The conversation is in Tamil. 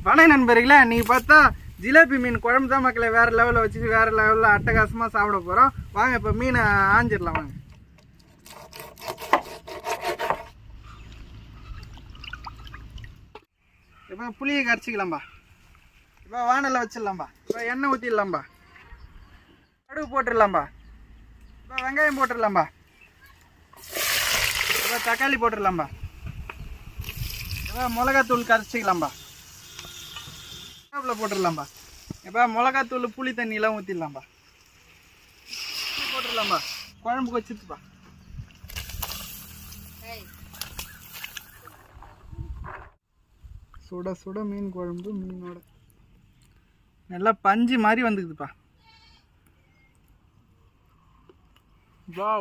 வணக்கம் நண்பர்களே, நீங்க பார்த்தா ஜிலேபி மீன் குழம்பு தான் மக்களை வேற லெவலில் வச்சு வேற லெவலில் அட்டகாசமாக சாப்பிட போகிறோம். வாங்க இப்போ மீனை ஆஞ்சிடலாம். வாங்க இப்போ புளியை கரைச்சிக்கலாம்பா. இப்போ வானலில் வச்சிடலாம்பா. இப்போ எண்ணெய் ஊற்றிடலாம்பா. கடுகு போட்டுடலாம்பா. இப்போ வெங்காயம் போட்டுடலாம்பா. இப்போ தக்காளி போட்டுடலாம்பா. இப்போ மிளகாத்தூள் கரைச்சிக்கலாம்பா. போட்டுடலாம்பா. இப்போ மிளகாத்தூள் புளி தண்ணியெல்லாம் ஊற்றிடலாம்பா. போட்டுடலாம்பா. குழம்புக்கு வச்சுட்டுப்பா. சுட சுட மீன் குழம்பு மீனோட நல்லா பஞ்சு மாதிரி வந்துக்குதுப்பா. வா